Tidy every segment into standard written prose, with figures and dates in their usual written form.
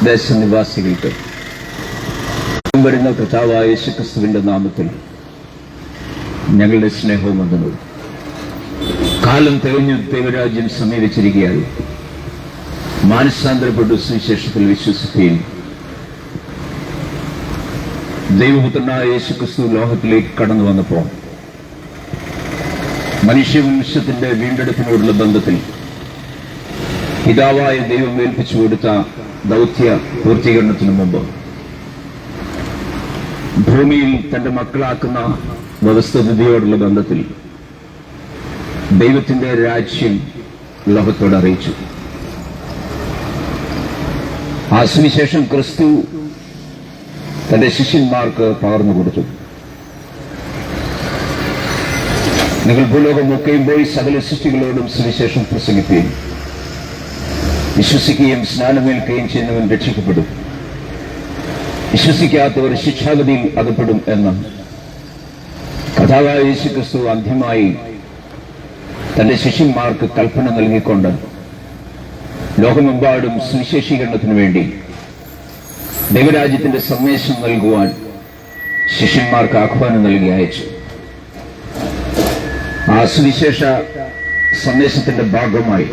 ദേശനിവാസികൾക്ക് വരുന്ന കർത്താവായ യേശുക്രിസ്തുവിന്റെ നാമത്തിൽ ഞങ്ങളുടെ സ്നേഹവും വന്ദനവും. കാലം തികഞ്ഞു ദൈവരാജ്യം സമീപിച്ചിരിക്കുകയായി. മാനസാന്തരപ്പെട്ടു സുവിശേഷത്തിൽ വിശ്വസിക്കുകയും ദൈവപുത്രനായ യേശുക്രിസ്തു ലോകത്തിലേക്ക് കടന്നു വന്നപ്പോൾ മനുഷ്യവംശത്തിന്റെ വീണ്ടെടുപ്പിനോടുള്ള ബന്ധത്തിൽ പിതാവായ ദൈവം ഏൽപ്പിച്ചു കൊടുത്ത ദൗത്യ പൂർത്തീകരണത്തിനു മുമ്പ് ഭൂമിയിൽ തന്റെ മക്കളാക്കുന്ന വ്യവസ്ഥിതിയോടുള്ള ബന്ധത്തിൽ ദൈവത്തിന്റെ രാജ്യം ലോകത്തോട് അറിയിച്ചു. ആ സുവിശേഷം ക്രിസ്തു തന്റെ ശിഷ്യന്മാർക്ക് പകർന്നു കൊടുത്തു. നിങ്ങൾ ഭൂലോകമൊക്കെയും പോയി സകല സൃഷ്ടികളോടും സുവിശേഷം പ്രസംഗിക്കുകയും വിശ്വസിക്കുകയും സ്നാനമേൽക്കുകയും ചെയ്യുന്നവൻ രക്ഷിക്കപ്പെടും, വിശ്വസിക്കാത്തവർ ശിക്ഷാഗതിയിൽ അകപ്പെടും എന്ന് കർത്താവായ യേശുക്രിസ്തു അന്ത്യമായി തന്റെ ശിഷ്യന്മാർക്ക് കൽപ്പന നൽകിക്കൊണ്ട് ലോകമെമ്പാടും സുവിശേഷീകരണത്തിനു വേണ്ടി ദൈവരാജ്യത്തിന്റെ സന്ദേശം നൽകുവാൻ ശിഷ്യന്മാർക്ക് ആഹ്വാനം നൽകി അയച്ചു. ആ സുവിശേഷ സന്ദേശത്തിന്റെ ഭാഗമായി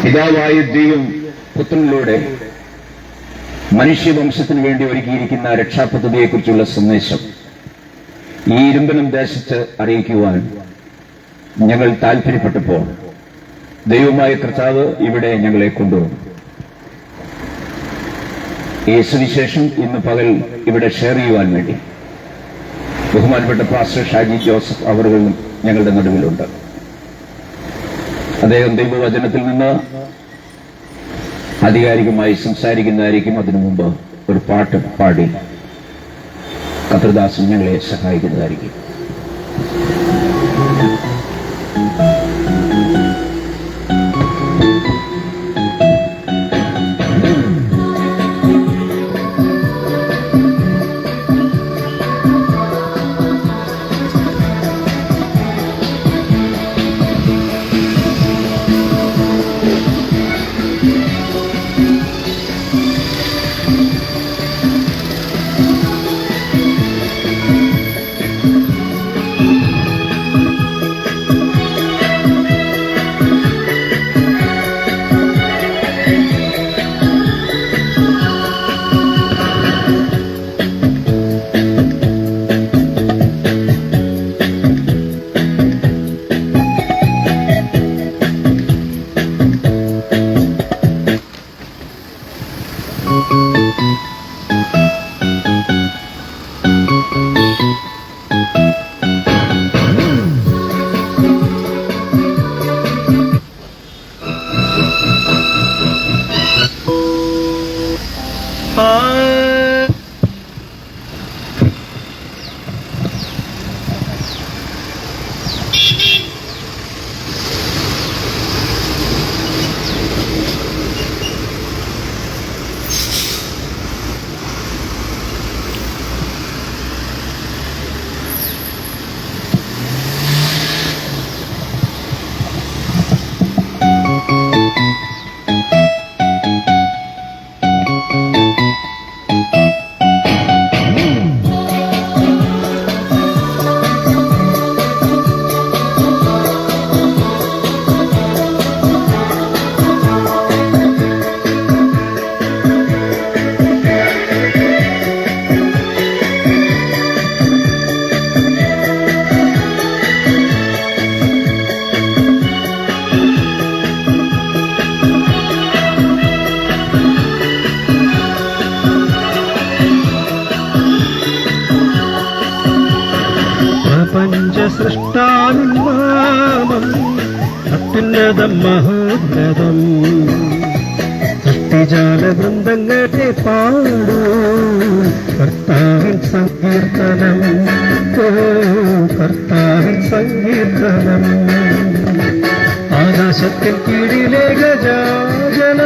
പിതാവായ ദൈവം പുത്രനിലൂടെ മനുഷ്യവംശത്തിന് വേണ്ടി ഒരുക്കിയിരിക്കുന്ന രക്ഷാപദ്ധതിയെക്കുറിച്ചുള്ള സന്ദേശം ഈ ഇരുമ്പനം ദേശത്ത് അറിയിക്കുവാൻ ഞങ്ങൾ താല്പര്യപ്പെട്ടപ്പോൾ ദൈവമായ കർത്താവ് ഇവിടെ ഞങ്ങളെ കൊണ്ടുവന്നു. ഈ സുവിശേഷം ഇന്ന് പകൽ ഇവിടെ ഷെയർ ചെയ്യുവാൻ വേണ്ടി ബഹുമാനപ്പെട്ട പാസ്റ്റർ ഷാജി ജോസഫ് അവറുകളും ഞങ്ങളുടെ നടുവിലുണ്ട്. അദ്ദേഹം ദൈവവചനത്തിൽ നിന്ന് ആധികാരികമായി സംസാരിക്കുന്നതായിരിക്കും. അതിനു മുമ്പ് ഒരു പാട്ട് പാടി കർത്തൃദാസൻ ഞങ്ങളെ സഹായിക്കുന്നതായിരിക്കും. പ്രപഞ്ചസൃഷ്ടാവിൻ അത്യുന്നതം മഹോന്നതം സൃഷ്ടിജാല വൃന്ദങ്ങളെ പാടൂ കർത്താവിൻ സങ്കീർത്തനം, കർത്താവിൻ സങ്കീർത്തനം. ആകാശത്തിൻ കീഴിലെ ഗജാജന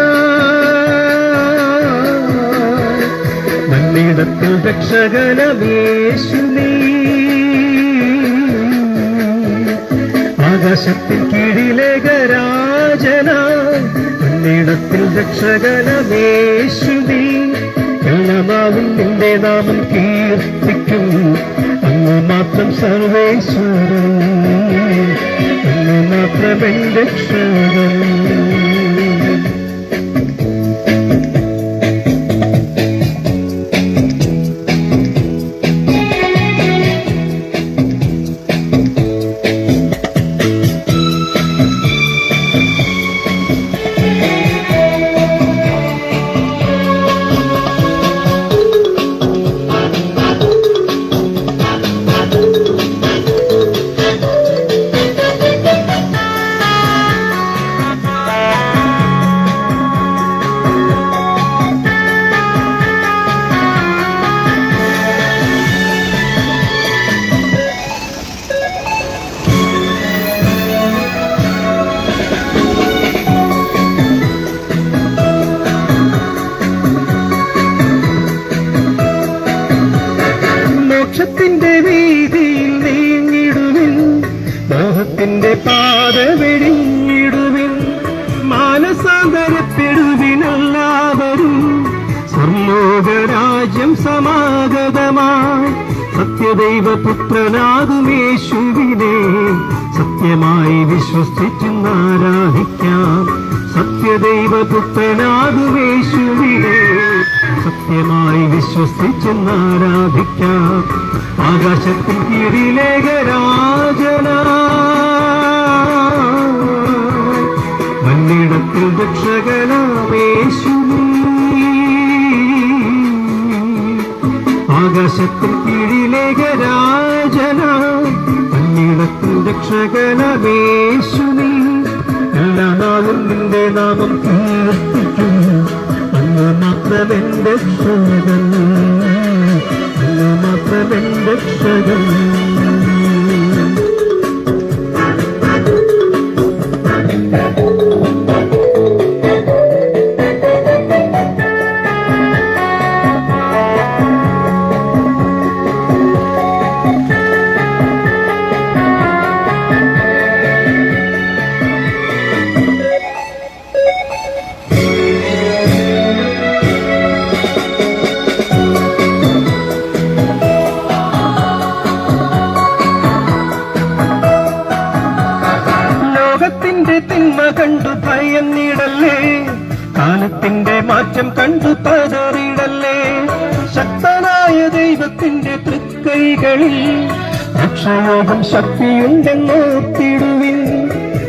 മണ്ണിടത്തിൽ രക്ഷകനമേശുനീ. ആകാശത്തിൻ കീഴിലെ ഗരാജന മണ്ണിടത്തിൽ രക്ഷകനമേശുവേ എല്ലാ നാവും നിന്റെ നാമം കീർത്തിക്കും അങ്ങ് മാത്രം സർവേശ്വരൻ അങ്ങ് മാത്രം രക്ഷകൻ മോക്ഷത്തിന്റെ വീതിയിൽ നീങ്ങിടുവിൻ മോഹത്തിന്റെ പാത വെടിഞ്ഞിടുവിൻ മാനസാന്തരപ്പെടുവിനെല്ലാവരും സ്വർലോകരാജ്യം സമാഗതമായി സത്യദൈവപുത്രനാകുമേശുവിനെ സത്യമായി വിശ്വസിച്ചെന്നാരാധിക്കാം സത്യദൈവപുത്രനാകുമേശുവിനെ സത്യമായി വിശ്വസിച്ചെന്നാരാധിക്കാം ആകാശത്തിൽ കീഴിലേഖരാജന മണ്ണിടത്തിൽ രക്ഷകനാമേശുവേ ആകാശത്തിൽ കീഴിലേഖരാജന മണ്ണിടത്തിൽ രക്ഷകനാമേശുവേ എല്ലാ നാളും നിന്റെ നാമം കീർത്തിക്കും അങ്ങ് മാത്രമെൻ രക്ഷകൻ അങ്ങ് മാത്രമെൻ രക്ഷകൻ ലോകത്തിന്റെ തിന്മ കണ്ടു ഭയന്നിടല്ലേ കാലത്തിന്റെ മാറ്റം കണ്ടു പതറിടല്ലേ ശക്തനായ ദൈവത്തിന്റെ തൃക്കൈകളിൽ രക്ഷയോഗം ശക്തിയുണ്ടെന്നോർത്തിടുവിൻ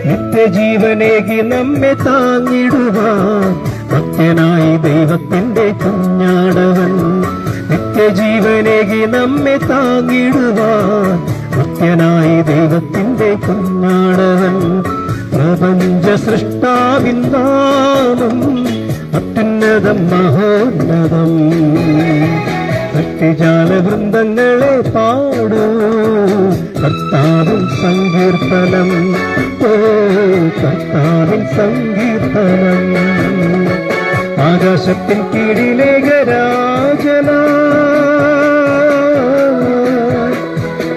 നിത്യജീവനേകി നമ്മെ താങ്ങിടുവാൻ ഭക്തനായി ദൈവത്തിന്റെ കുഞ്ഞാടവൻ നിത്യജീവനേകി നമ്മെ താങ്ങിടുവാൻ ഭക്തനായി ദൈവത്തിന്റെ കുഞ്ഞാടവൻ പ്രപഞ്ച സൃഷ്ടാവിൻ നാമം അത്യുന്നതം മഹോന്നതം സൃഷ്ടിജാല വൃന്ദങ്ങളെ പാടൂ കർത്താവിൻ സങ്കീർത്തനം ഓ കർത്താവിൻ സങ്കീർത്തനം ആകാശത്തിൻ കീഴിലേഖരാജന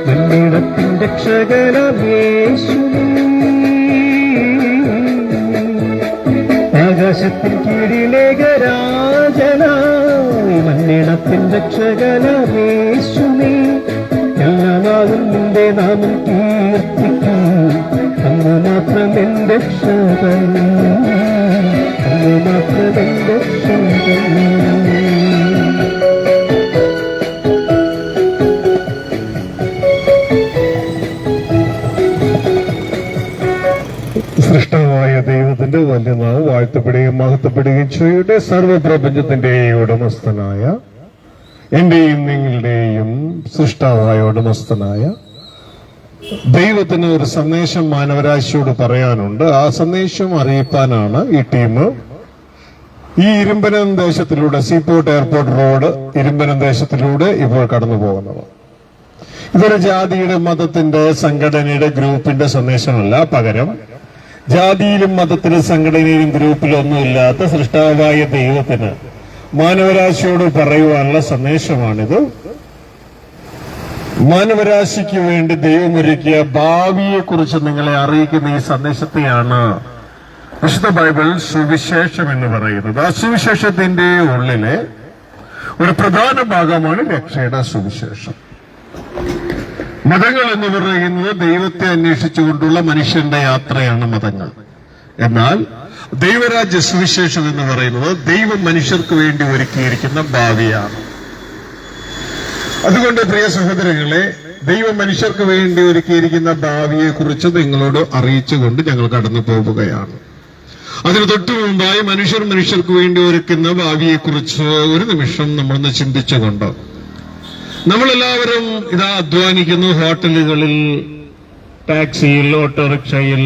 മണ്ണിടത്തിൻ രക്ഷകനമേശുവേ ആകാശത്തിൻ കീഴിലേഖരാജനായി മണ്ണിടത്തിൻ രക്ഷകനമേശുവേ എല്ലാ നാളും നിന്റെ നാമം കീർത്തിക്കും അങ്ങ് മാത്രമെൻ രക്ഷകൻ അങ്ങ് മാത്രമെൻ രക്ഷകൻ സൃഷ്ടമായ ദൈവത്തിന്റെ വലിയ നാമം വാഴ്ത്തപ്പെടുകയും മഹത്വപ്പെടുകയും ചെയ്യട്ടെ. സർവപ്രപഞ്ചത്തിന്റെ ഉടമസ്ഥനായ എന്റെയും നിങ്ങളുടെയും സൃഷ്ടാവായ ഉടമസ്ഥനായ ദൈവത്തിന് ഒരു സന്ദേശം മാനവരാശിയോട് പറയാനുണ്ട്. ആ സന്ദേശം അറിയിക്കാനാണ് ഈ ടീം ഈ ഇരുമ്പനം ദേശത്തിലൂടെ സീപോർട്ട് എയർപോർട്ട് റോഡ് ഇരുമ്പനം ദേശത്തിലൂടെ ഇപ്പോൾ കടന്നു പോകുന്നത്. ഇതൊരു ജാതിയുടെ മതത്തിന്റെ സംഘടനയുടെ ഗ്രൂപ്പിന്റെ സന്ദേശമല്ല, പകരം ജാതിയിലും മതത്തിലും സംഘടനയിലും ഗ്രൂപ്പിലും ഒന്നുമില്ലാത്ത സൃഷ്ടാവായ ദൈവത്തിന് മാനവരാശിയോട് പറയുവാനുള്ള സന്ദേശമാണിത്. മാനവരാശിക്ക് വേണ്ടി ദൈവമൊരുക്കിയ ഭാവിയെക്കുറിച്ച് നിങ്ങളെ അറിയിക്കുന്ന ഈ സന്ദേശത്തെയാണ് വിശുദ്ധ ബൈബിൾ സുവിശേഷം എന്ന് പറയുന്നത്, ആ സുവിശേഷത്തിന്റെ ഉള്ളിലെ ഒരു പ്രധാന ഭാഗമാണ് രക്ഷയുടെ സുവിശേഷം. മതങ്ങൾ എന്ന് പറയുന്നത് ദൈവത്തെ അന്വേഷിച്ചുകൊണ്ടുള്ള മനുഷ്യന്റെ യാത്രയാണ് മതങ്ങൾ. എന്നാൽ ദൈവരാജ്യ സുവിശേഷം എന്ന് പറയുന്നത് ദൈവം മനുഷ്യർക്ക് വേണ്ടി ഒരുക്കിയിരിക്കുന്ന ഭാവിയാണ്. അതുകൊണ്ട് പ്രിയ സഹോദരങ്ങളെ, ദൈവം മനുഷ്യർക്ക് വേണ്ടി ഒരുക്കിയിരിക്കുന്ന ഭാവിയെ കുറിച്ച് നിങ്ങളോട് അറിയിച്ചുകൊണ്ട് ഞങ്ങൾ കടന്നു പോവുകയാണ്. അതിന് തൊട്ടു മുമ്പായി മനുഷ്യർക്ക് വേണ്ടി ഒരുക്കുന്ന ഭാവിയെക്കുറിച്ച് ഒരു നിമിഷം നമ്മളൊന്ന് ചിന്തിച്ചുകൊണ്ട്, നമ്മളെല്ലാവരും ഇതാ അധ്വാനിക്കുന്നു. ഹോട്ടലുകളിൽ, ടാക്സിയിൽ, ഓട്ടോറിക്ഷയിൽ,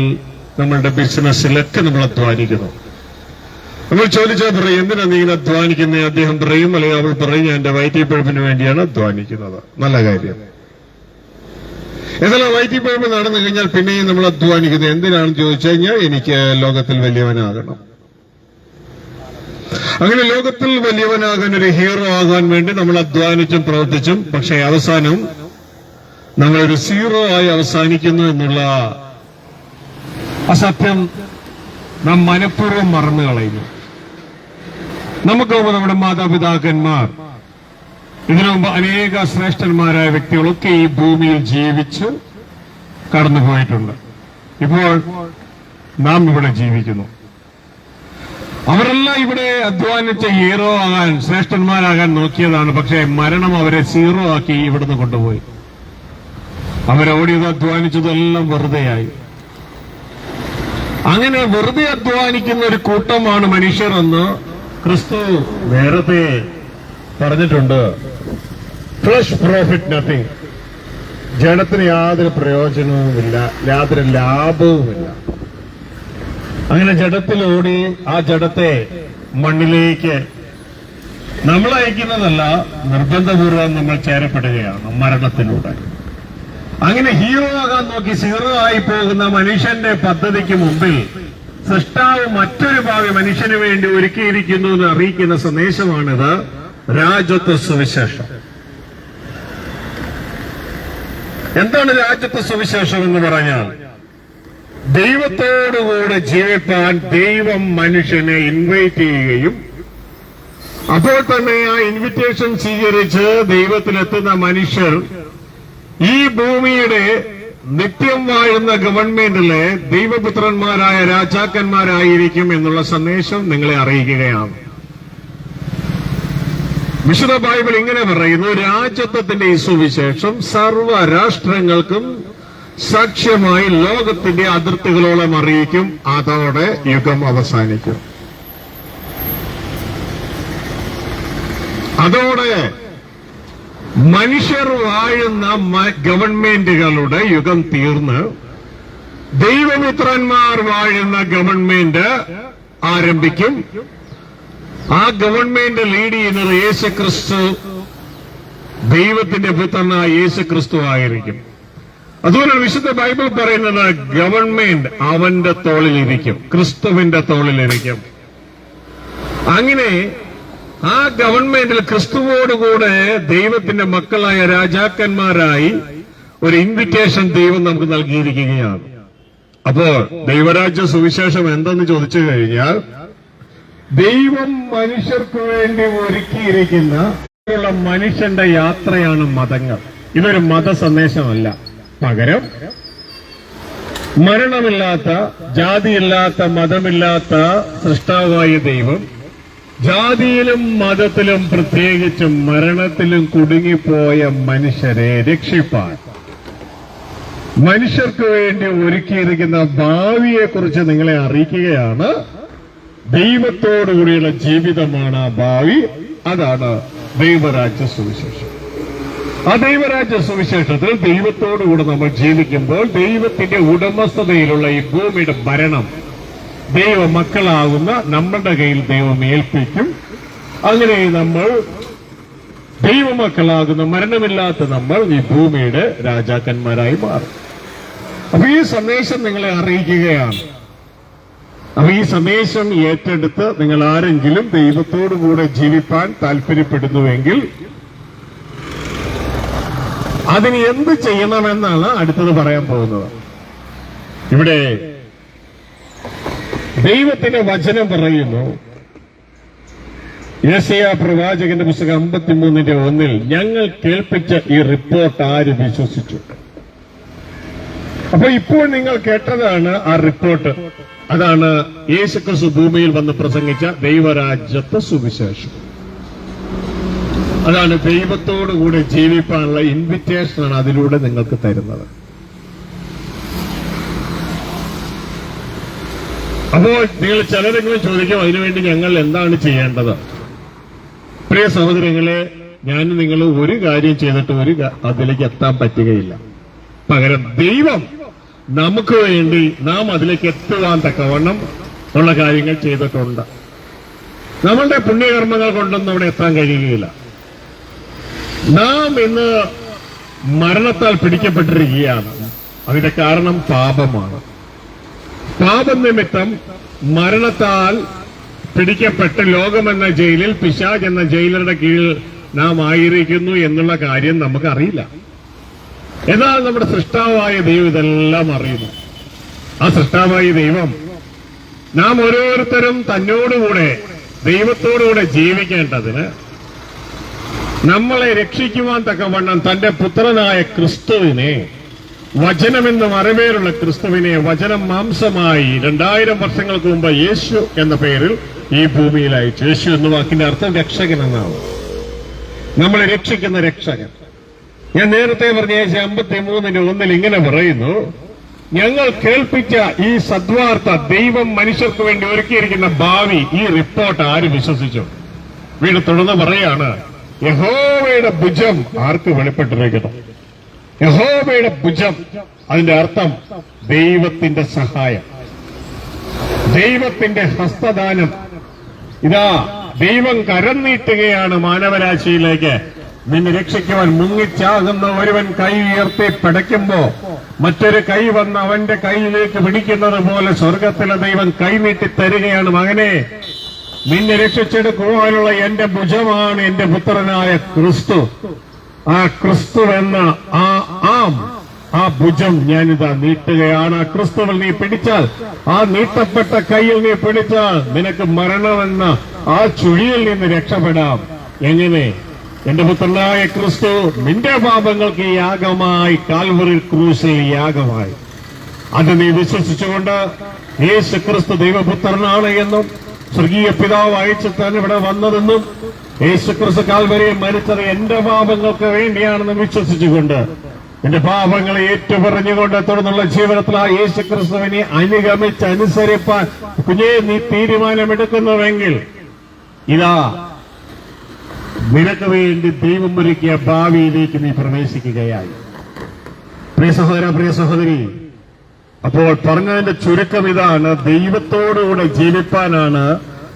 നമ്മളുടെ ബിസിനസ്സിലൊക്കെ നമ്മൾ അധ്വാനിക്കുന്നു. നമ്മൾ ചോദിച്ചാൽ പറയും, എന്തിനാ നീ ഇങ്ങനെ അധ്വാനിക്കുന്നത്? അദ്ദേഹം പറയും, അല്ലെങ്കിൽ അവൾ പറയും, ഞാൻ എന്റെ വയറ്റിപ്പഴപ്പിന് വേണ്ടിയാണ് അധ്വാനിക്കുന്നത്. നല്ല കാര്യം. എന്നാൽ വയറ്റിപ്പഴപ്പ് നടന്നു കഴിഞ്ഞാൽ പിന്നെയും നമ്മൾ അധ്വാനിക്കുന്നത് എന്തിനാണെന്ന് ചോദിച്ചു കഴിഞ്ഞാൽ, എനിക്ക് ലോകത്തിൽ വലിയവനാകണം. അങ്ങനെ ലോകത്തിൽ വലിയവനാകാൻ, ഒരു ഹീറോ ആകാൻ വേണ്ടി നമ്മൾ അധ്വാനിച്ചും പ്രവർത്തിച്ചും, പക്ഷേ അവസാനം നമ്മളൊരു സീറോ ആയി അവസാനിക്കുന്നു എന്നുള്ള അസത്യം നാം മനഃപൂർവ്വം മറന്നു കളയുന്നു. നമുക്ക് മുമ്പ് നമ്മുടെ മാതാപിതാക്കന്മാർ, ഇതിനു മുമ്പ് അനേക ശ്രേഷ്ഠന്മാരായ വ്യക്തികളൊക്കെ ഈ ഭൂമിയിൽ ജീവിച്ച് കടന്നുപോയിട്ടുണ്ട്. ഇപ്പോൾ നാം ഇവിടെ ജീവിക്കുന്നു. അവരെല്ലാം ഇവിടെ അധ്വാനിച്ച ഹീറോ ആകാൻ, ശ്രേഷ്ഠന്മാരാകാൻ നോക്കിയതാണ്. പക്ഷേ മരണം അവരെ സീറോ ആക്കി ഇവിടുന്ന് കൊണ്ടുപോയി. അവരോടിയത് അധ്വാനിച്ചതെല്ലാം വെറുതെയായി. അങ്ങനെ വെറുതെ അധ്വാനിക്കുന്ന ഒരു കൂട്ടമാണ് മനുഷ്യർ എന്ന് ക്രിസ്തു നേരത്തെ പറഞ്ഞിട്ടുണ്ട്. Flush profit nothing. ജഡത്തിന് യാതൊരു പ്രയോജനവുമില്ല, യാതൊരു ലാഭവുമില്ല. അങ്ങനെ ജഡത്തിലോടി ആ ജഡത്തെ മണ്ണിലേക്ക് നമ്മൾ അയക്കുന്നതല്ല, നിർബന്ധപൂർവ്വം നമ്മൾ ചേരപ്പെടുകയാണ് മരണത്തിലൂടെ. അങ്ങനെ ഹീറോ ആകാൻ നോക്കി സീറോ ആയി പോകുന്ന മനുഷ്യന്റെ പദ്ധതിക്ക് മുമ്പിൽ സൃഷ്ടാവ് മറ്റൊരു ഭാവി മനുഷ്യന് വേണ്ടി ഒരുക്കിയിരിക്കുന്നു എന്ന് അറിയിക്കുന്ന സന്ദേശമാണിത്, രാജത്വ സുവിശേഷം. എന്താണ് രാജത്വ സുവിശേഷം എന്ന് പറഞ്ഞാൽ, ദൈവത്തോടുകൂടെ ജീവിക്കാൻ ദൈവം മനുഷ്യനെ ഇൻവൈറ്റ് ചെയ്യുകയും അപ്പോൾ തന്നെ ആ ഇൻവിറ്റേഷൻ സ്വീകരിച്ച് ദൈവത്തിലെത്തുന്ന മനുഷ്യർ ഈ ഭൂമിയുടെ നിത്യം വാഴുന്ന ഗവൺമെന്റിലെ ദൈവപുത്രന്മാരായ രാജാക്കന്മാരായിരിക്കും എന്നുള്ള സന്ദേശം നിങ്ങളെ അറിയിക്കുകയാണ്. വിശുദ്ധ ബൈബിൾ ഇങ്ങനെ പറയുന്നു, രാജത്വത്തിന്റെ ഈ സുവിശേഷം സർവ്വ രാഷ്ട്രങ്ങൾക്കും സാക്ഷ്യമായി ലോകത്തിന്റെ അതിർത്തികളോളം അറിയിക്കും. അതോടെ യുഗം അവസാനിക്കും. അതോടെ മനുഷ്യർ വാഴുന്ന ഗവൺമെന്റുകളുടെ യുഗം തീർന്ന് ദൈവപുത്രന്മാർ വാഴുന്ന ഗവൺമെന്റ് ആരംഭിക്കും. ആ ഗവൺമെന്റ് ലീഡ് ചെയ്യുന്നത് യേശുക്രിസ്തു, ദൈവത്തിന്റെ പുത്രനായ യേശുക്രിസ്തു ആയിരിക്കും. അതുപോലെ വിശുദ്ധ ബൈബിൾ പറയുന്നത് ഗവൺമെന്റ് അവന്റെ തോളിലിരിക്കും, ക്രിസ്തുവിന്റെ തോളിലിരിക്കും. അങ്ങനെ ആ ഗവൺമെന്റിൽ ക്രിസ്തുവോടുകൂടെ ദൈവത്തിന്റെ മക്കളായ രാജാക്കന്മാരായി ഒരു ഇൻവിറ്റേഷൻ ദൈവം നമുക്ക് നൽകിയിരിക്കുകയാണ്. അപ്പോൾ ദൈവരാജ്യ സുവിശേഷം എന്തെന്ന് ചോദിച്ചു കഴിഞ്ഞാൽ, ദൈവം മനുഷ്യർക്ക് വേണ്ടി ഒരുക്കിയിരിക്കുന്ന മനുഷ്യന്റെ യാത്രയാണ് മതങ്ങൾ. ഇതൊരു മത സന്ദേശമല്ല. പകരം മരണമില്ലാത്ത, ജാതിയില്ലാത്ത, മതമില്ലാത്ത സൃഷ്ടാവായ ദൈവം ജാതിയിലും മതത്തിലും പ്രത്യേകിച്ചും മരണത്തിലും കുടുങ്ങിപ്പോയ മനുഷ്യരെ രക്ഷിപ്പാൻ മനുഷ്യർക്ക് വേണ്ടി ഒരുക്കിയിരിക്കുന്ന ഭാവിയെക്കുറിച്ച് നിങ്ങളെ അറിയിക്കുകയാണ്. ദൈവത്തോടുകൂടിയുള്ള ജീവിതമാണ് ആ ഭാവി. അതാണ് ദൈവരാജ്യ സുവിശേഷം. ആ ദൈവരാജ്യ സുവിശേഷത്തിൽ ദൈവത്തോടുകൂടെ നമ്മൾ ജീവിക്കുമ്പോൾ ദൈവത്തിന്റെ ഉടമസ്ഥതയിലുള്ള ഈ ഭൂമിയുടെ ഭരണം ദൈവ മക്കളാകുന്ന നമ്മുടെ കയ്യിൽ ദൈവം ഏൽപ്പിക്കും. അങ്ങനെ നമ്മൾ ദൈവമക്കളാകുന്ന മരണമില്ലാത്ത നമ്മൾ ഈ ഭൂമിയുടെ രാജാക്കന്മാരായി മാറും. അപ്പൊ ഈ സന്ദേശം നിങ്ങളെ അറിയിക്കുകയാണ്. അപ്പൊ ഈ സന്ദേശം ഏറ്റെടുത്ത് നിങ്ങൾ ആരെങ്കിലും ദൈവത്തോടുകൂടെ ജീവിപ്പാൻ താല്പര്യപ്പെടുന്നുവെങ്കിൽ അതിന് എന്ത് ചെയ്യണമെന്നാണ് അടുത്തത് പറയാൻ പോകുന്നത്. ഇവിടെ ദൈവത്തിന്റെ വചനം പറയുന്നു, യെശയ്യാ പ്രവാചകന്റെ പുസ്തകം 53:1 ഞങ്ങൾ കേൾപ്പിച്ച ഈ റിപ്പോർട്ട് ആര് വിശ്വസിച്ചു? അപ്പൊ ഇപ്പോൾ നിങ്ങൾ കേട്ടതാണ് ആ റിപ്പോർട്ട്. അതാണ് യേശുക്രിസ്തു ഭൂമിയിൽ വന്ന് പ്രസംഗിച്ച ദൈവരാജ്യത്തെ സുവിശേഷം. അതാണ് ദൈവത്തോടുകൂടെ ജീവിക്കാനുള്ള ഇൻവിറ്റേഷനാണ് അതിലൂടെ നിങ്ങൾക്ക് തരുന്നത്. അപ്പോൾ നിങ്ങൾ ചിലരെങ്കിലും ചോദിക്കും, അതിനുവേണ്ടി ഞങ്ങൾ എന്താണ് ചെയ്യേണ്ടത്? പ്രിയ സഹോദരങ്ങളെ, ഞാൻ നിങ്ങൾ ഒരു കാര്യം ചെയ്തിട്ട് അതിലേക്ക് എത്താൻ പറ്റുകയില്ല. പകരം ദൈവം നമുക്ക് വേണ്ടി നാം അതിലേക്ക് എത്തുവാൻ തക്കവണ്ണം ഉള്ള കാര്യങ്ങൾ ചെയ്തിട്ടുണ്ട്. നമ്മളുടെ പുണ്യകർമ്മങ്ങൾ കൊണ്ടൊന്നും അവിടെ എത്താൻ കഴിയുകയില്ല. നാം ഇന്ന് മരണത്താൽ പിടിക്കപ്പെട്ടിരിക്കുകയാണ്. അതിന്റെ കാരണം പാപമാണ്. പാപനിമിത്തം മരണത്താൽ പിടിക്കപ്പെട്ട് ലോകമെന്ന ജയിലിൽ, പിശാച് എന്ന ജയിലറുടെ കീഴിൽ നാം ആയിരിക്കുന്നു എന്നുള്ള കാര്യം നമുക്കറിയില്ല. എന്നാൽ നമ്മുടെ സൃഷ്ടാവായ ദൈവം ഇതെല്ലാം അറിയുന്നു. ആ സൃഷ്ടാവായ ദൈവം നാം ഓരോരുത്തരും തന്നോടുകൂടെ ദൈവത്തോടുകൂടെ ജീവിക്കേണ്ടതിന് നമ്മളെ രക്ഷിക്കുവാൻ തക്കവണ്ണം തന്റെ പുത്രനായ ക്രിസ്തുവിനെ, വചനമെന്ന് മറുപേരുള്ള ക്രിസ്തുവിനെ, വചനം മാംസമായി 2000 വർഷങ്ങൾക്ക് മുമ്പ് യേശു എന്ന പേരിൽ ഈ ഭൂമിയിൽ അയച്ചു. യേശു എന്ന വാക്കിന്റെ അർത്ഥം രക്ഷകൻ എന്നാണ്. നമ്മളെ രക്ഷിക്കുന്ന രക്ഷകൻ. ഞാൻ നേരത്തെ പറഞ്ഞ 53:1 ഇങ്ങനെ പറയുന്നു, ഞങ്ങൾ കേൾപ്പിച്ച ഈ സദ്വാർത്ത, ദൈവം മനുഷ്യർക്ക് വേണ്ടി ഒരുക്കിയിരിക്കുന്ന ഭാവി, ഈ റിപ്പോർട്ട് ആര് വിശ്വസിച്ചു? വീണ്ടും തുടർന്ന് പറയാണ്, യഹോവയുടെ ഭുജം ആർക്ക് വെളിപ്പെട്ടിരിക്കുന്നു? യഹോവയുടെ ഭുജം, അതിന്റെ അർത്ഥം ദൈവത്തിന്റെ സഹായം, ദൈവത്തിന്റെ ഹസ്തദാനം. ഇതാ ദൈവം കരം നീട്ടുകയാണ് മാനവരാശിയിലേക്ക്. നിന്നെ രക്ഷിക്കുവാൻ മുങ്ങിച്ചാകുന്ന ഒരുവൻ കൈ ഉയർത്തി പിടയ്ക്കുമ്പോ മറ്റൊരു കൈ വന്ന് അവന്റെ കൈയിലേക്ക് പിടിക്കുന്നത് പോലെ സ്വർഗത്തിലെ ദൈവം കൈനീട്ടി തരികയാണ്. മകനെ, നിന്നെ രക്ഷിച്ചെടുക്കുവാനുള്ള എന്റെ ഭുജമാണ് എന്റെ പുത്രനായ ക്രിസ്തു. ആ ക്രിസ്തു എന്ന ആ ഭുജം ഞാനിതാ നീട്ടുകയാണ്. ആ ക്രിസ്തുവിൽ നീ പിടിച്ചാൽ, ആ നീട്ടപ്പെട്ട കൈയിൽ നീ പിടിച്ചാൽ നിനക്ക് മരണമെന്ന ആ ചുഴിയിൽ നിന്ന് രക്ഷപ്പെടാം. എങ്ങനെ? എന്റെ പുത്രനായ ക്രിസ്തു നിന്റെ പാപങ്ങൾക്ക് യാഗമായി, കാൽവറി ക്രൂശിൽ യാഗമായി. അത് നീ വിശ്വസിച്ചുകൊണ്ട് യേശു ക്രിസ്തു ദൈവപുത്രനാണ് എന്നും സ്വർഗീയ പിതാവ് അയച്ചു തന്നെ ഇവിടെ വന്നതെന്നും യേശു ക്രിസ്തു കാൽവരിയിൽ മരിച്ചത് എന്റെ പാപങ്ങൾക്ക് വേണ്ടിയാണെന്ന് വിശ്വസിച്ചുകൊണ്ട് എന്റെ പാപങ്ങളെ ഏറ്റുപറഞ്ഞുകൊണ്ട് തുടർന്നുള്ള ജീവിതത്തിൽ ആ യേശു ക്രിസ്തുവിനെ അനുഗമിച്ച് അനുസരിപ്പാൻ കുഞ്ഞേ നീ തീരുമാനമെടുക്കുന്നുവെങ്കിൽ ഇതാ നിനക്ക് വേണ്ടി ദൈവം ഒരുക്കിയ ഭാവിയിലേക്ക് നീ പ്രവേശിക്കുകയായി. പ്രിയ സഹോദര, പ്രിയ സഹോദരി, അപ്പോൾ പറഞ്ഞതിന്റെ ചുരുക്കം ഇതാണ്, ദൈവത്തോടുകൂടെ ജീവിപ്പാനാണ്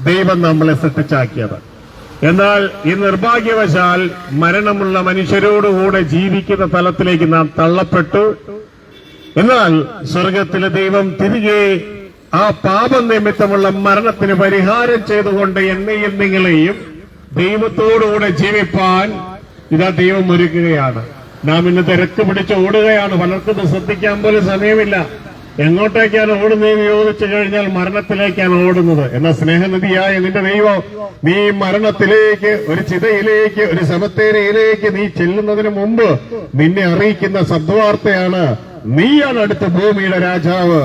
ദൈവം നമ്മളെ സൃഷ്ടിച്ചാക്കിയത്. എന്നാൽ ഈ നിർഭാഗ്യവശാൽ മരണമുള്ള മനുഷ്യരോടുകൂടെ ജീവിക്കുന്ന തലത്തിലേക്ക് നാം തള്ളപ്പെട്ടു. എന്നാൽ സ്വർഗത്തിലെ ദൈവം തിരികെ ആ പാപം നിമിത്തമുള്ള മരണത്തിന് പരിഹാരം ചെയ്തുകൊണ്ട് എന്നെയും നിങ്ങളെയും ദൈവത്തോടുകൂടെ ജീവിപ്പാൻ ഇതാ ദൈവം ഒരുക്കുകയാണ്. നാം ഇന്ന് തിരക്ക് പിടിച്ച് ഓടുകയാണ്. പലർക്കും ശ്രദ്ധിക്കാൻ പോലും സമയമില്ല. എങ്ങോട്ടേക്കാണ് ഓടുന്നതെന്ന് ചോദിച്ചു കഴിഞ്ഞാൽ മരണത്തിലേക്കാണ് ഓടുന്നത്. എന്നാൽ സ്നേഹനിധിയായ നിന്റെ ദൈവം നീ മരണത്തിലേക്ക്, ഒരു ചിതയിലേക്ക്, ഒരു ശവത്തേരയിലേക്ക് നീ ചെല്ലുന്നതിന് മുമ്പ് നിന്നെ അറിയിക്കുന്ന സദ്വാർത്തയാണ്, നീയാണ് അടുത്ത ഭൂമിയുടെ രാജാവ്,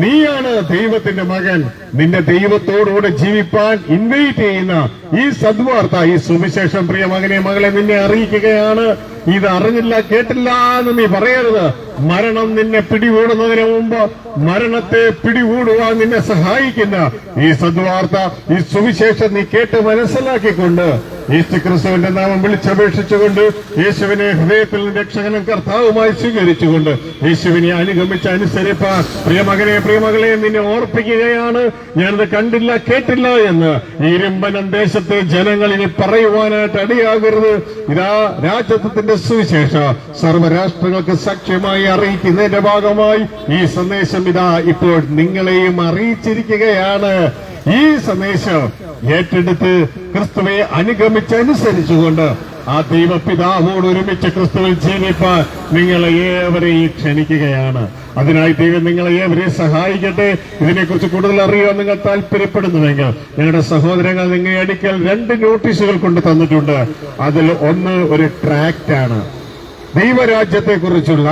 നീയാണ് ദൈവത്തിന്റെ മകൻ. നിന്റെ ദൈവത്തോടുകൂടെ ജീവിപ്പാൻ ഇൻവൈറ്റ് ചെയ്യുന്ന ഈ സദ്വാർത്ത, ഈ സുവിശേഷം പ്രിയ മകനെ, മകളെ നിന്നെ അറിയിക്കുകയാണ്. ഇത് അറിഞ്ഞില്ല, കേട്ടില്ല എന്ന് നീ പറയരുത്. മരണം നിന്നെ പിടികൂടുന്നതിന് മുമ്പ് മരണത്തെ പിടികൂടുവാൻ നിന്നെ സഹായിക്കുന്ന ഈ സദ്വാർത്ത, ഈ സുവിശേഷം നീ കേട്ട് മനസ്സിലാക്കിക്കൊണ്ട് യേശു ക്രിസ്തുവിന്റെ നാമം വിളിച്ചപേക്ഷിച്ചുകൊണ്ട് യേശുവിനെ ഹൃദയത്തിൽ രക്ഷകനും കർത്താവുമായി സ്വീകരിച്ചുകൊണ്ട് യേശുവിനെ അനുഗമിച്ച് അനുസരിപ്പാൻ പ്രിയമകനെ, പ്രിയമകളെ നിന്നെ ഓർപ്പിക്കുകയാണ്. ഞാനത് കണ്ടില്ല, കേട്ടില്ല എന്ന് ഈ ഇരുമ്പനം ദേശത്തെ ജനങ്ങൾ ഇനി പറയുവാനായിട്ട് അടിയാകരുത്. ഇതാ രാജ്യത്വത്തിന്റെ സുവിശേഷം സർവ്വരാഷ്ട്രങ്ങൾക്ക് സാക്ഷ്യമായി അറിയിക്കുന്നതിന്റെ ഭാഗമായി ഈ സന്ദേശം ഇതാ ഇപ്പോൾ നിങ്ങളെയും അറിയിച്ചിരിക്കുകയാണ്. ഈ സന്ദേശം ഏറ്റെടുത്ത് ക്രിസ്തുവെ അനുഗമിച്ചനുസരിച്ചുകൊണ്ട് ആ ദൈവപിതാവോട് ഒരുമിച്ച് ക്രിസ്തുവിൽ ജീവിപ്പാൻ നിങ്ങളെ ഏവരെയും ക്ഷണിക്കുകയാണ്. അതിനായി ദൈവം നിങ്ങളെ ഏവരെ സഹായിക്കട്ടെ. ഇതിനെക്കുറിച്ച് കൂടുതൽ അറിയാൻ നിങ്ങൾ താല്പര്യപ്പെടുന്നുവെങ്കിൽ ഞങ്ങളുടെ സഹോദരങ്ങൾ നിങ്ങളുടെ അടുക്കൽ 2 നോട്ടീസുകൾ കൊണ്ട് തന്നിട്ടുണ്ട്. അതിൽ ഒന്ന് ഒരു ട്രാക്റ്റാണ്. ദൈവരാജ്യത്തെക്കുറിച്ചുള്ള,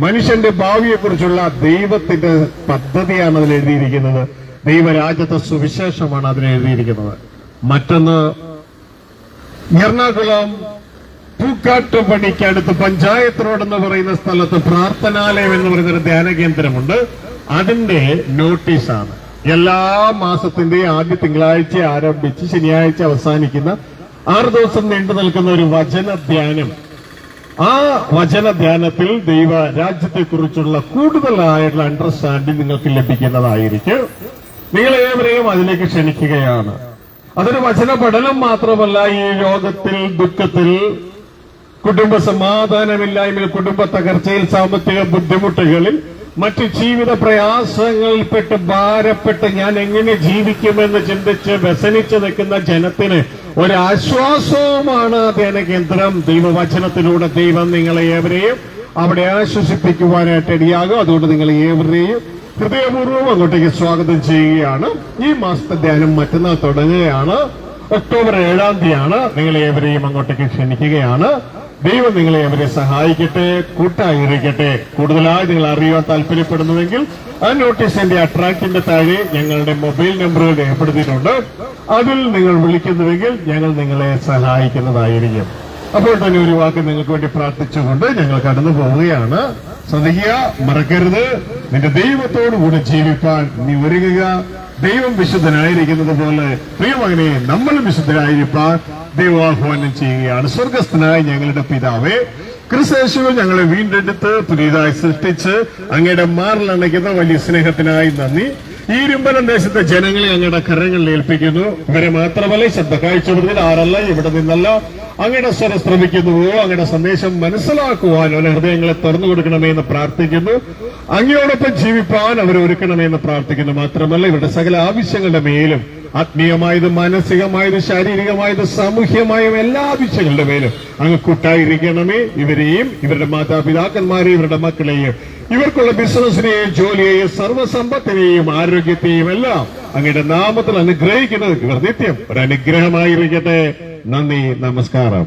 മനുഷ്യന്റെ ഭാവിയെക്കുറിച്ചുള്ള ദൈവത്തിന്റെ പദ്ധതിയാണ് അതിൽ എഴുതിയിരിക്കുന്നത്. ദൈവരാജ്യത്തെ സുവിശേഷമാണ് അതിൽ എഴുതിയിരിക്കുന്നത്. മറ്റൊന്ന് എറണാകുളം പൂക്കാട്ടുപടിക്കടുത്ത് പഞ്ചായത്ത് റോഡ് എന്ന് പറയുന്ന സ്ഥലത്ത് പ്രാർത്ഥനാലയം എന്ന് പറയുന്നൊരു ധ്യാന കേന്ദ്രമുണ്ട്. അതിന്റെ നോട്ടീസാണ്. എല്ലാ മാസത്തിന്റെ ആദ്യ തിങ്കളാഴ്ച ആരംഭിച്ച് ശനിയാഴ്ച അവസാനിക്കുന്ന 6 ദിവസം നീണ്ടു നിൽക്കുന്ന ഒരു വചനധ്യാനം. ആ വചനധ്യാനത്തിൽ ദൈവ രാജ്യത്തെക്കുറിച്ചുള്ള കൂടുതലായിട്ടുള്ള അണ്ടർസ്റ്റാൻഡിംഗ് നിങ്ങൾക്ക് ലഭിക്കുന്നതായിരിക്കും. നിങ്ങളേവരെയും അതിലേക്ക് ക്ഷണിക്കുകയാണ്. അതൊരു വചന പഠനം മാത്രമല്ല. ഈ ലോകത്തിൽ ദുഃഖത്തിൽ, കുടുംബ സമാധാനമില്ലായ്മയിൽ, കുടുംബ തകർച്ചയിൽ, സാമ്പത്തിക ബുദ്ധിമുട്ടുകളിൽ, മറ്റു ജീവിത പ്രയാസങ്ങളിൽപ്പെട്ട് ഭാരപ്പെട്ട് ഞാൻ എങ്ങനെ ജീവിക്കുമെന്ന് ചിന്തിച്ച് വ്യസനിച്ച് നിൽക്കുന്ന ജനത്തിന് ഒരാശ്വാസവുമാണ് ധ്യാന കേന്ദ്രം. ദൈവവചനത്തിലൂടെ ദൈവം നിങ്ങളെ ഏവരെയും അവിടെ ആശ്വസിപ്പിക്കുവാനായിട്ട് ഇടയാകും. അതുകൊണ്ട് നിങ്ങളെ ഏവരെയും ഹൃദയപൂർവ്വം അങ്ങോട്ടേക്ക് സ്വാഗതം ചെയ്യുകയാണ്. ഈ മാസത്തെ ധ്യാനം മറ്റന്നാൾ തുടങ്ങുകയാണ്. ഒക്ടോബർ 7-ാം തീയതിയാണ്. നിങ്ങളേവരെയും അങ്ങോട്ടേക്ക് ക്ഷണിക്കുകയാണ്. ദൈവം നിങ്ങളെ അവരെ സഹായിക്കട്ടെ, കൂട്ടായിരിക്കട്ടെ. കൂടുതലായി നിങ്ങൾ അറിയാൻ താല്പര്യപ്പെടുന്നുവെങ്കിൽ ആ നോട്ടീസിന്റെ അട്രാക്റ്റിന്റെ താഴെ ഞങ്ങളുടെ മൊബൈൽ നമ്പറുകൾ രേഖപ്പെടുത്തിയിട്ടുണ്ട്. അതിൽ നിങ്ങൾ വിളിക്കുന്നുവെങ്കിൽ ഞങ്ങൾ നിങ്ങളെ സഹായിക്കുന്നതായിരിക്കും. അപ്പോൾ തന്നെ ഒരു വാക്ക് നിങ്ങൾക്ക് വേണ്ടി പ്രാർത്ഥിച്ചുകൊണ്ട് ഞങ്ങൾ കടന്നു പോവുകയാണ്. ശ്രദ്ധിക്കുക, മറക്കരുത്, നിന്റെ ദൈവത്തോടുകൂടെ ജീവിപ്പാൻ നീ ഒരുങ്ങുക. ദൈവം വിശുദ്ധനായിരിക്കുന്നത് പോലെ പ്രിയമകനെ നമ്മൾ വിശുദ്ധരായിരിക്കാൻ ദൈവാഹ്വാനം ചെയ്യുകയാണ്. സ്വർഗസ്ഥനായ ഞങ്ങളുടെ പിതാവേ, ക്രിസ്തുയേശുവിൽ ഞങ്ങളെ വീണ്ടെടുത്ത് പുതിയതായി സൃഷ്ടിച്ച് അങ്ങയുടെ മാറിലണയ്ക്കുന്ന വലിയ സ്നേഹത്തിനായി നന്ദി. ഈ ഇരുമ്പലം ദേശത്തെ ജനങ്ങളെ അങ്ങയുടെ കരങ്ങളിൽ ഏൽപ്പിക്കുന്നു. ഇവരെ മാത്രമല്ല, ശബ്ദ കാഴ്ചപ്പെടുന്നതിൽ ആരല്ല ഇവിടെ നിന്നല്ല അങ്ങയുടെ സ്വരം ശ്രമിക്കുന്നുവോ അങ്ങയുടെ സന്ദേശം മനസ്സിലാക്കുവാൻ അവരുടെ ഹൃദയങ്ങളെ തുറന്നു കൊടുക്കണമേ എന്ന് പ്രാർത്ഥിക്കുന്നു. അങ്ങയോടൊപ്പം ജീവിപ്പാൻ അവരെ ഒരുക്കണമെന്ന് പ്രാർത്ഥിക്കുന്നു. മാത്രമല്ല, ഇവരുടെ സകല ആവശ്യങ്ങളുടെ മേലും, ആത്മീയമായത്, മാനസികമായത്, ശാരീരികമായത്, സാമൂഹ്യമായും എല്ലാ ആവശ്യങ്ങളുടെ മേലും അങ്ങ് കൂട്ടായിരിക്കണമേ. ഇവരെയും ഇവരുടെ മാതാപിതാക്കന്മാരെയും ഇവരുടെ മക്കളെയും ഇവർക്കുള്ള ബിസിനസിനെയും ജോലിയെയും സർവ്വസമ്പത്തിനെയും ആരോഗ്യത്തെയും എല്ലാം അങ്ങയുടെ നാമത്തിൽ അനുഗ്രഹിക്കുന്നത് ഇവർ നിത്യം ഒരു അനുഗ്രഹമായിരിക്കട്ടെ. നന്ദി, നമസ്കാരം.